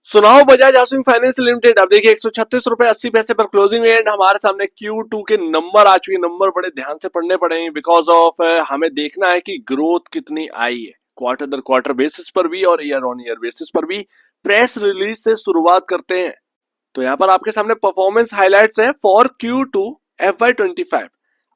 सुनाओ Bajaj housing finance limited. अब देखिए 136 रुपए 80 पैसे पर क्लोजिंग एंड हमारे सामने Q2 के नंबर आ चुके। नंबर बड़े ध्यान से पढ़ने पड़ेंगे बिकॉज ऑफ हमें देखना है कि ग्रोथ कितनी आई है क्वार्टर दर क्वार्टर बेसिस पर भी और ईयर ऑन ईयर बेसिस पर भी। प्रेस रिलीज से शुरुआत करते हैं। तो यहाँ पर आपके सामने परफॉर्मेंस हाइलाइट्स है फॉर Q2 FY25।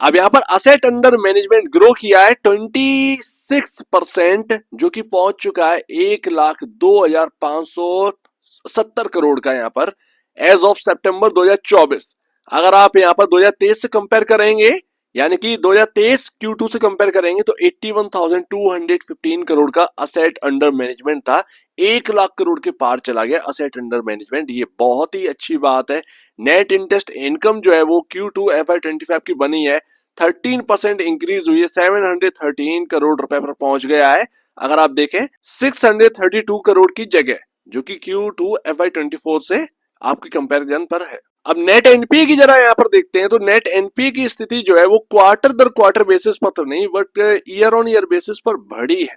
अब यहाँ पर असेट अंडर मैनेजमेंट ग्रो किया है 26%, जो कि पहुंच चुका है 1,02,570 करोड़ का यहाँ पर एज ऑफ सितंबर 2024। अगर आप यहाँ पर 2023 से कंपेयर करेंगे, यानी कि 2023 Q2 से कंपेयर करेंगे, तो 81,215 करोड़ का असेट अंडर मैनेजमेंट था। 1 लाख करोड़ के पार चला गया असेट अंडर मैनेजमेंट। ये बहुत ही अच्छी बात है। नेट इंटरेस्ट इनकम जो है वो Q2 FY25 की बनी है 13% इंक्रीज हुई है, 713 करोड़ रुपए पर पहुंच गया है। अगर आप देखें 632 करोड़ की जगह, जो कि Q2 FY24 से आपकी कंपैरिजन पर है। अब नेट एनपीए की जरा यहाँ पर देखते हैं, तो नेट एनपीए की स्थिति जो है वो क्वार्टर दर क्वार्टर बेसिस पर तो नहीं but year on year basis पर बढ़ी है।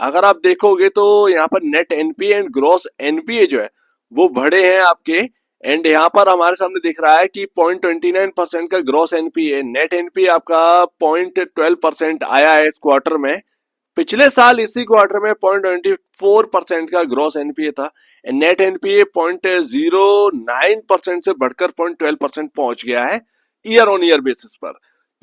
अगर आप देखोगे तो यहाँ पर net NPA and gross NPA जो है वो बढ़े हैं आपके। एंड यहाँ पर हमारे सामने दिख रहा है कि 0.29% का ग्रॉस एनपीए, नेट एनपीए आपका 0.12% आया है इस क्वार्टर में। पिछले साल इसी क्वार्टर में 0.24% का ग्रॉस एनपीए था। नेट एनपीए 0.09% से बढ़कर 0.12% पहुंच गया है ईयर ऑन ईयर बेसिस पर।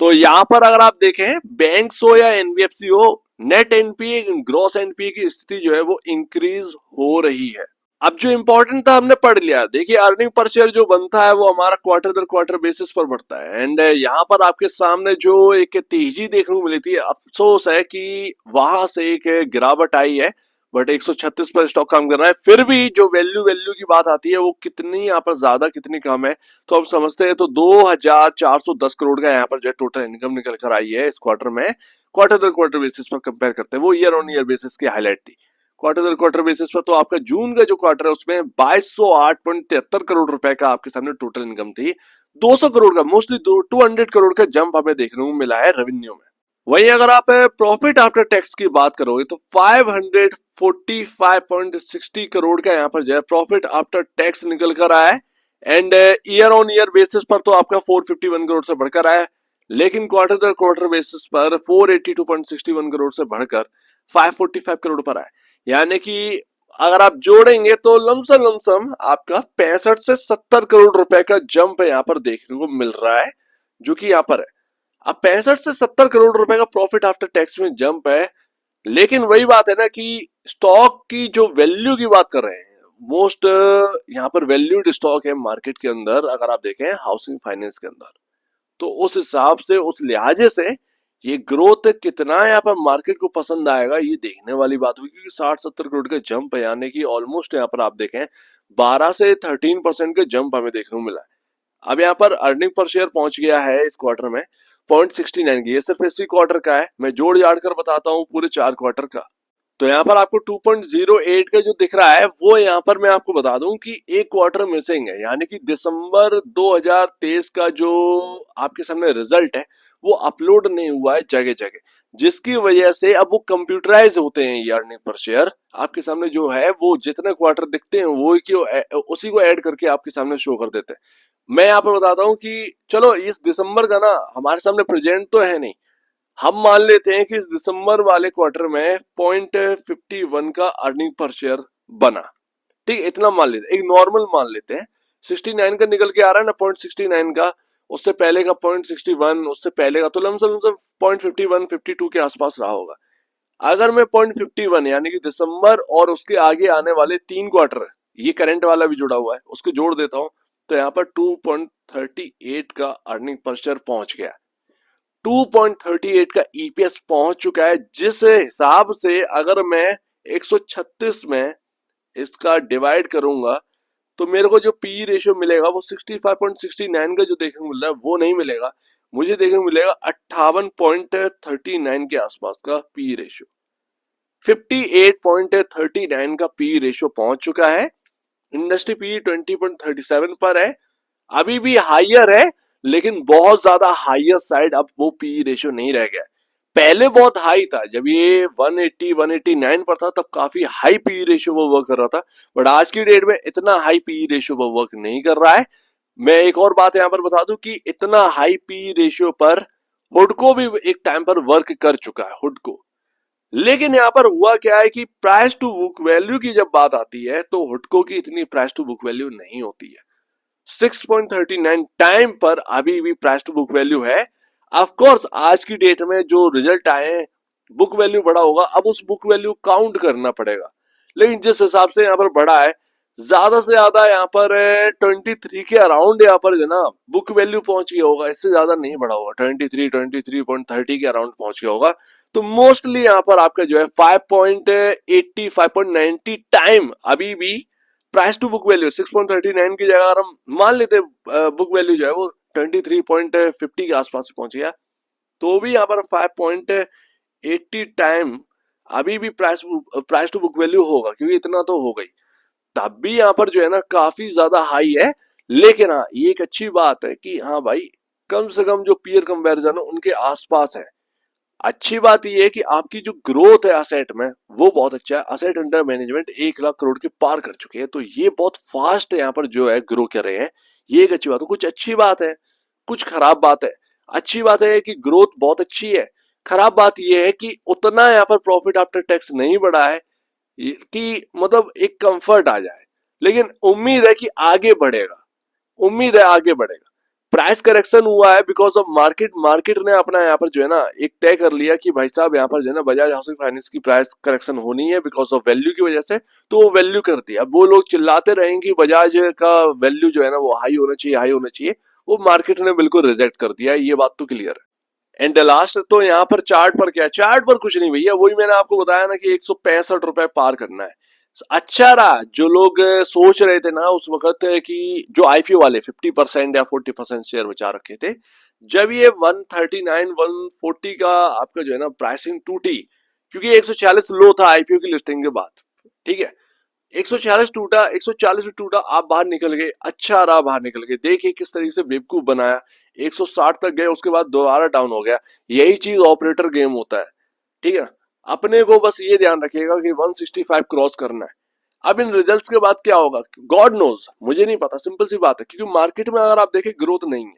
तो यहां पर अगर आप देखें बैंक्स हो या एनबीएफसी हो, नेट एनपीए ग्रॉस एनपीए की स्थिति जो है वो इंक्रीज हो रही है। अब जो इंपॉर्टेंट था हमने पढ़ लिया। देखिए अर्निंग पर शेयर जो बनता है वो हमारा क्वार्टर दर क्वार्टर बेसिस पर बढ़ता है। एंड यहाँ पर आपके सामने जो एक तेजी देखने को मिली थी, अफसोस है कि वहां से एक गिरावट आई है, बट 136 पर स्टॉक काम कर रहा है। फिर भी जो वैल्यू वैल्यू की बात आती है वो कितनी यहाँ पर ज्यादा कितनी कम है, तो हम समझते हैं तो 2,410 करोड़ का यहाँ पर जो टोटल इनकम निकल कर आई है इस क्वार्टर में। क्वार्टर दर क्वार्टर बेसिस पर कंपेयर करते हैं, वो ईयर ऑन ईयर बेसिस की हाईलाइट थी। क्वार्टर दर क्वार्टर बेसिस पर तो आपका जून का जो क्वार्टर है उसमें 2208.73 करोड़ रुपए का आपके सामने टोटल इनकम थी। 200 करोड़ का, मोस्टली 200 करोड़ का जंप हमें देखने को मिला है रेवेन्यू में। वहीं अगर आप प्रॉफिट आफ्टर टैक्स की बात करोगे तो 545.60 करोड़ का यहाँ पर जो है प्रॉफिट आफ्टर टैक्स निकल कर आया है। And year on year basis पर तो आपका 451 करोड़ से बढ़कर आया है, लेकिन क्वार्टर दर क्वार्टर बेसिस पर 482.61 करोड़ से बढ़कर 545 करोड़ पर आया। यानी कि अगर आप जोड़ेंगे तो लमसम आपका 65 से 70 करोड़ रुपए का जंप यहाँ पर देखने को मिल रहा है, जो कि यहाँ पर है। अब 65 से 70 करोड़ रुपए का प्रॉफिट आफ्टर टैक्स में जंप है, लेकिन वही बात है ना कि स्टॉक की जो वैल्यू की बात कर रहे हैं, मोस्ट यहाँ पर वैल्यूड स्टॉक है मार्केट के अंदर। अगर आप देखें हाउसिंग फाइनेंस के अंदर, तो उस हिसाब से उस लिहाजे से ये ग्रोथ कितना यहाँ पर मार्केट को पसंद आएगा ये देखने वाली बात हुई, क्योंकि 60-70 करोड़ का जंप है, यानी कि ऑलमोस्ट यहाँ पर आप देखें 12 से 13% का जंप हमें देखने को मिला है। अब यहाँ पर अर्निंग पर शेयर पहुंच गया है इस क्वार्टर में 0.69 की। ये सिर्फ इसी क्वार्टर का है, मैं जोड़ जाड़ कर बताता हूँ पूरे 4 क्वार्टर का। तो यहाँ पर आपको 2.08 का जो दिख रहा है वो यहाँ पर मैं आपको बता दूं कि एक क्वार्टर मिसिंग है, यानी कि दिसंबर 2023 का जो आपके सामने रिजल्ट है वो अपलोड नहीं हुआ है जगह जगह, जिसकी वजह से अब वो कंप्यूटराइज होते हैं ये अर्निंग पर शेयर। आपके सामने जो है वो जितने क्वार्टर दिखते हैं वो उसी को ऐड करके आपके सामने शो कर देते हैं। मैं यहाँ पर बताता हूँ कि चलो इस दिसंबर का ना हमारे सामने प्रेजेंट तो है नहीं, हम मान लेते हैं कि इस दिसंबर वाले क्वार्टर में 0.51 का अर्निंग पर शेयर बना। ठीक, इतना मान लेते हैं, एक नॉर्मल मान लेते हैं। 69 का निकल के आ रहा है ना 0.69 का, उससे पहले का 0.61, उससे पहले का तो लमसम 0.51 52 के आसपास रहा होगा। अगर मैं 0.51 यानी कि दिसंबर और उसके आगे आने वाले 3 क्वार्टर, ये करंट वाला भी जुड़ा हुआ है, उसको जोड़ देता हूं, तो यहाँ पर 2.38 का अर्निंग पर शेयर पहुंच गया। 2.38 का ईपीएस पहुंच चुका है, जिस हिसाब से अगर मैं 136 में इसका डिवाइड करूंगा तो मेरे को जो पी रेशियो मिलेगा वो 65.69 का जो देखने को मिल रहा है वो नहीं मिलेगा, मुझे देखने को मिलेगा 58.39 के आसपास का पी रेशियो। 58.39 का पी रेशियो पहुंच चुका है। इंडस्ट्री पी 20.37 पर है, अभी भी हाइयर है, लेकिन बहुत ज्यादा हाइयर साइड अब वो पी रेशियो नहीं रह गया। पहले बहुत हाई था, जब ये 180 189 पर था तब काफी हाई पी रेशियो वो वर्क कर रहा था, बट आज की डेट में इतना हाई पी रेशियो वो वर्क नहीं कर रहा है। मैं एक और बात यहां पर बता दूं कि इतना हाई पी रेशियो पर हुडको भी एक टाइम पर वर्क कर चुका है, हुडको। लेकिन यहां पर हुआ क्या है कि प्राइस टू बुक वैल्यू की जब बात आती है तो हुडको की इतनी प्राइस टू बुक वैल्यू नहीं होती है। 6.39 टाइम पर अभी भी प्राइस टू बुक वैल्यू है। ऑफ कोर्स आज की डेट में जो रिजल्ट आए बुक वैल्यू बड़ा होगा, अब उस बुक वैल्यू काउंट करना पड़ेगा। लेकिन जिस हिसाब से यहाँ पर बढ़ा है, ज्यादा से ज्यादा यहाँ पर 23 के अराउंड यहाँ पर जो ना बुक वैल्यू पहुंच गया होगा, इससे ज्यादा नहीं बढ़ा होगा। 23.30 के अराउंड पहुंच गया होगा। तो मोस्टली यहाँ पर आपका जो है 5.80 5.90 टाइम अभी भी प्राइस टू बुक वैल्यू 6.39 की जगह अगर हम मान लेते बुक वैल्यू जो है वो 23.50 के आसपास पहुंच गया, तो भी यहाँ पर 5.80 टाइम अभी भी प्राइस टू बुक वैल्यू होगा, क्योंकि इतना तो हो गई। तब भी यहाँ पर जो है ना काफी ज्यादा हाई है। लेकिन हाँ, ये एक अच्छी बात है कि हाँ भाई, कम से कम जो पीयर कंपैरिजन है उनके आसपास है। अच्छी बात यह है कि आपकी जो ग्रोथ है असेट में वो बहुत अच्छा है। Asset under management 1 lakh crore के पार कर चुके हैं, तो ये बहुत फास्ट यहाँ पर जो है ग्रो कर रहे हैं। ये एक अच्छी बात है। कुछ अच्छी बात है, कुछ खराब बात है। अच्छी बात है कि ग्रोथ बहुत अच्छी है। खराब बात यह है कि उतना यहाँ पर प्रॉफिट आफ्टर टैक्स नहीं बढ़ा है कि मतलब एक कंफर्ट आ जाए। लेकिन उम्मीद है कि आगे बढ़ेगा, उम्मीद है आगे बढ़ेगा। प्राइस करेक्शन हुआ है बिकॉज ऑफ मार्केट। मार्केट ने अपना यहाँ पर जो है ना एक तय कर लिया कि भाई साहब यहाँ पर जो है ना बजाज हाउसिंग फाइनेंस की प्राइस करेक्शन होनी है बिकॉज ऑफ वैल्यू की वजह से, तो वो वैल्यू कर दिया। अब वो लोग चिल्लाते रहेंगे कि बजाज का वैल्यू जो है ना वो हाई होना चाहिए, हाई होना चाहिए। वो मार्केट ने बिल्कुल रिजेक्ट कर दिया है, ये बात तो क्लियर है। एंड लास्ट तो यहाँ पर चार्ट पर क्या है, चार्ट पर कुछ नहीं भैया, वही मैंने आपको बताया ना कि 165 रुपए पार करना है। अच्छा रहा जो लोग सोच रहे थे ना उस वक्त कि जो आईपीओ वाले 50% या 40% शेयर बचा रखे थे, जब ये 139 140 का आपका जो है ना प्राइसिंग टूटी, क्योंकि 146 लो था आईपीओ की लिस्टिंग के बाद, ठीक है। 146 टूटा, 140 में टूटा, आप बाहर निकल गए। अच्छा रहा बाहर निकल गए। देखिए किस तरीके से बेवकूफ बनाया। 160 तक गए, उसके बाद दोबारा डाउन हो गया। यही चीज ऑपरेटर गेम होता है, ठीक है। अपने को बस ये ध्यान रखिएगा कि 165 क्रॉस करना है। अब इन रिजल्ट्स के बाद क्या होगा गॉड नोज, मुझे नहीं पता। सिंपल सी बात है, क्योंकि मार्केट में अगर आप देखें ग्रोथ नहीं है।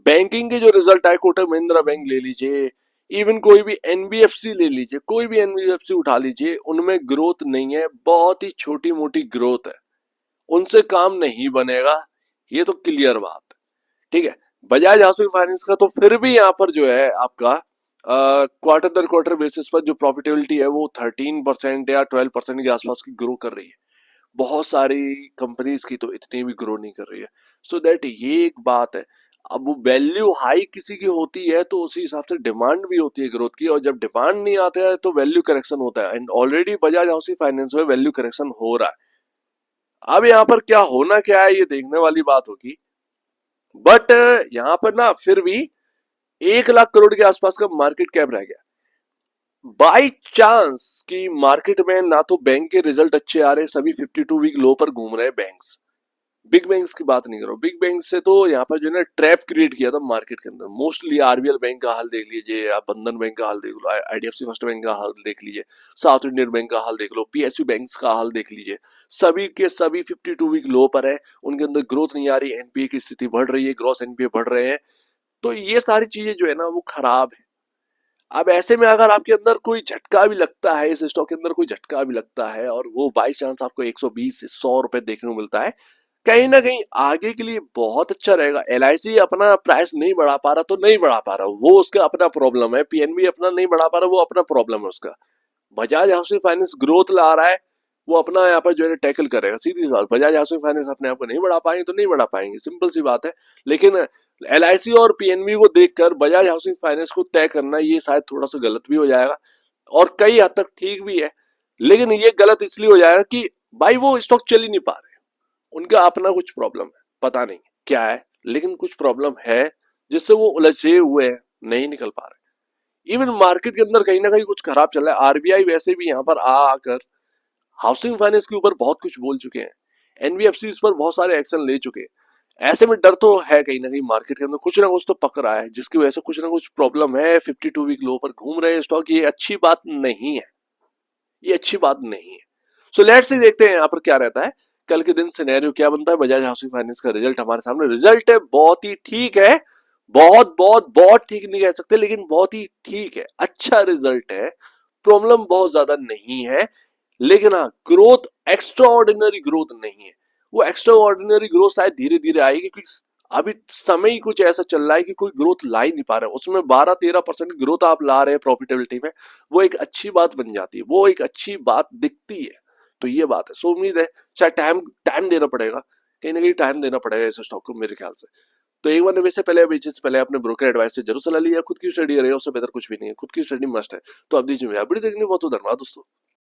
बैंकिंग के जो रिजल्ट आए, कोटक महिंद्रा बैंक ले लीजिए, इवन कोई भी एनबीएफसी ले लीजिए, कोई भी एनबीएफसी उठा लीजिए, उनमें ग्रोथ नहीं है। बहुत ही छोटी मोटी ग्रोथ है, उनसे काम नहीं बनेगा। ये तो क्लियर बात है, ठीक है। बजाज हाउसिंग फाइनेंस का तो फिर भी यहाँ पर जो है आपका क्वार्टर दर क्वार्टर बेसिस पर जो प्रॉफिटेबिलिटी है वो 13% या 12% के आसपास की ग्रो कर रही है। बहुत सारी कंपनीज की तो इतनी भी ग्रो नहीं कर रही है। सो दैट ये एक बात है। अब वैल्यू हाई किसी की होती है तो उसी हिसाब से डिमांड भी होती है ग्रोथ की, और जब डिमांड नहीं आता है तो वैल्यू करेक्शन होता है। And already Bajaj housing finance में वैल्यू करेक्शन हो रहा है। अब यहाँ पर क्या होना क्या है ये देखने वाली बात होगी। बट यहाँ पर ना फिर भी 1 लाख करोड़ के आसपास का मार्केट कैप रह गया। बाई चांस कि मार्केट में ना तो बैंक के रिजल्ट अच्छे आ रहे, सभी 52 वीक लो पर घूम रहे हैं बैंक्स। बिग बैंक्स की बात नहीं कर रहा हूं। बिग बैंक से तो यहाँ पर जो है ना ट्रैप क्रिएट किया था मार्केट के अंदर। मोस्टली आरबीएल बैंक का हाल देख लीजिए, आप बंधन बैंक का हाल देख लो, आईडीएफसी फर्स्ट बैंक का हाल देख लीजिए, साउथ इंडियन बैंक का हाल देख लो, पीएसयू बैंक का हाल देख लीजिए। सभी के सभी 52 वीक लो पर है, उनके अंदर ग्रोथ नहीं आ रही, एनपीए की स्थिति बढ़ रही है, ग्रॉस एनपीए बढ़ रहे हैं। तो ये सारी चीजें जो है ना वो खराब है। अब ऐसे में अगर आपके अंदर कोई झटका भी लगता है, इस स्टॉक के अंदर कोई झटका भी लगता है और वो बाई चांस आपको 120 से 100 रुपए देखने को मिलता है, कहीं ना कहीं आगे के लिए बहुत अच्छा रहेगा। एलआईसी अपना प्राइस नहीं बढ़ा पा रहा तो नहीं बढ़ा पा रहा, वो उसका अपना प्रॉब्लम है। पीएनबी अपना नहीं बढ़ा पा रहा, वो अपना प्रॉब्लम है उसका। बजाज हाउसिंग फाइनेंस ग्रोथ ला रहा है, वो अपना यहाँ पर जो है टैकल करेगा। सीधी सी बात, बजाज हाउसिंग फाइनेंस अपने आप को नहीं बढ़ा पाएंगे तो नहीं बढ़ा पाएंगे, सिंपल सी बात है। लेकिन एलआईसी और पीएनबी को देखकर बजाज हाउसिंग फाइनेंस को तय करना ये शायद थोड़ा सा गलत भी हो जाएगा, और कई हद तक ठीक भी है। लेकिन ये गलत इसलिए हो जाएगा कि भाई वो स्टॉक चल ही नहीं पा रहे, उनका अपना कुछ प्रॉब्लम है, पता नहीं क्या है, लेकिन कुछ प्रॉब्लम है जिससे वो उलझे हुए हैं, नहीं निकल पा रहे। इवन मार्केट के अंदर कहीं ना कहीं कुछ खराब चल रहा है। आरबीआई वैसे भी यहाँ पर आकर हाउसिंग फाइनेंस के ऊपर बहुत कुछ बोल चुके हैं, एनबीएफसी इस पर बहुत सारे एक्शन ले चुके हैं। ऐसे में डर तो है कहीं ना कहीं मार्केट के अंदर, कुछ ना कुछ तो पक रहा है जिसकी वजह से कुछ ना कुछ प्रॉब्लम है। 52 वीक लो पर घूम रहे हैं स्टॉक, ये अच्छी बात नहीं है, ये अच्छी बात नहीं है। सो लेट्स सी, देखते हैं यहाँ पर क्या रहता है, कल के दिन सिनेरियो क्या बनता है। बजाज हाउसिंग फाइनेंस का रिजल्ट हमारे सामने, रिजल्ट है बहुत ही ठीक है, बहुत बहुत बहुत ठीक नहीं कह सकते, लेकिन बहुत ही ठीक है, अच्छा रिजल्ट है, प्रॉब्लम बहुत ज्यादा नहीं है। लेकिन हाँ, ग्रोथ एक्स्ट्रा ऑर्डिनरी ग्रोथ नहीं है, वो एक्स्ट्रा ऑर्डिनरी ग्रोथ शायद धीरे धीरे आएगी, क्योंकि अभी समय ही कुछ ऐसा चल रहा है कि कोई ग्रोथ ला ही नहीं पा रहा है। उसमें 12-13% ग्रोथ आप ला रहे हैं प्रॉफिटेबिलिटी में, वो एक अच्छी बात बन जाती है, वो एक अच्छी बात दिखती है। तो ये बात है। सो उम्मीद है, शायद टाइम टाइम देना पड़ेगा, कहीं ना कहीं टाइम देना पड़ेगा इस स्टॉक को मेरे ख्याल से। तो एक बार निवेश से पहले, बेचने से पहले अपने ब्रोकर एडवाइस से जरूर सलाह लिया, खुद की स्टडी करेगा, उससे बेहतर कुछ भी नहीं है, खुद की स्टडी मस्ट है। तो अब दीजिए, वीडियो देखने बहुत धन्यवाद दोस्तों।